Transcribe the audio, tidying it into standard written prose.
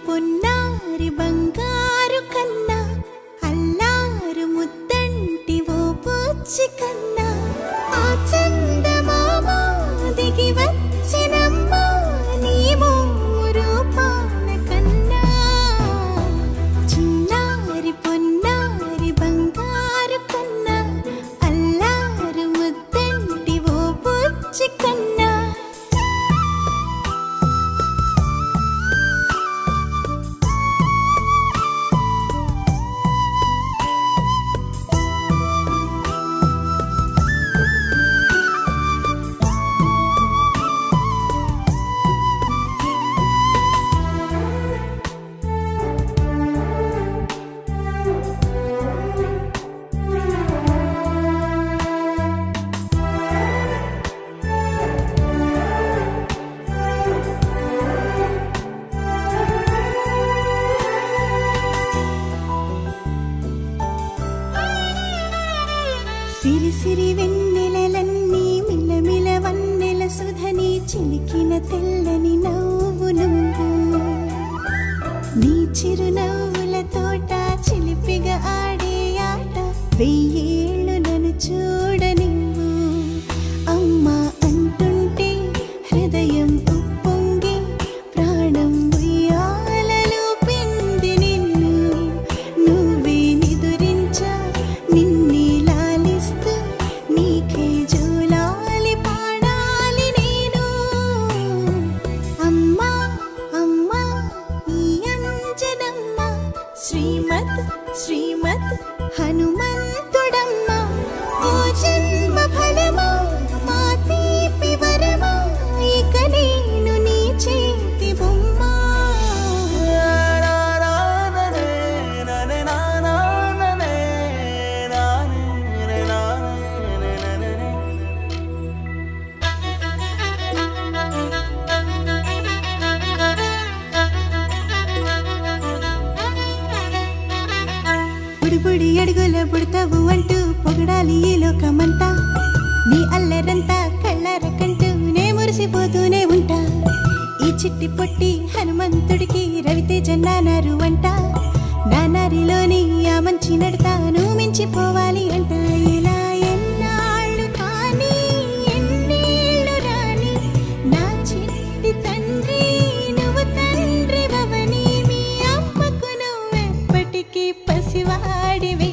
పొన్నారి బంగారు కన్నా అల్లారు ముద్దంటి ఓ పూచి కన్నా ఆ చందమామ దిగి వచ్చినమ్మ నీ రూపాల కన్నా చిన్నారి పొన్నారి బంగారు కన్నా అల్లారు ముద్దంటి ఓ పూచి కన్నా సిరి సిరి వెన్నెలలన్నీ మిలమిల వన్నెల సుధని చిలికిన తెల్లని నవ్వు నువ్వు నీ చిరునవ్వుల తోట చిలిపిగా ఆడే ఆట వెయ్యేళ్ళు నన్ను చూడనివ్వు అమ్మా అంటుంటే హృదయం ఉప్పొంగి ప్రాణం ఉయ్యాలలో పిండి నిన్ను నువ్వే నిదురించా నిన్నే నీకే జోలాలి పాడాలి నేను అమ్మా అమ్మా ఈ అంజనమ్మ శ్రీమత్ శ్రీమత్ హనుమంతుడమ్మ ఓ జన్మ ఫలమా మా తీపి వరమా ఇక నేను నీ చేతి బొమ్మ బుడి అడుగుల బుడతావు అంటూ పొగడాలి ఈ లోకమంతా నీ అల్లరంతా కళ్ళారకంటూ నే మురిసిపోతూనే ఉంటా ఈ చిట్టి పొట్టి హనుమంతుడికి రవితేజ నానారు అంట నానారిలోని ఆ మంచి నడతాను మించిపోవాలి అంట ఇలా ఎన్నాళ్ళు కానీ ఎన్నేళ్ళు రాని నా చిట్టి తండ్రి నువ్వు తండ్రి భవని మీ అమ్మకు నువ్వెప్పటికీ పసివాడివి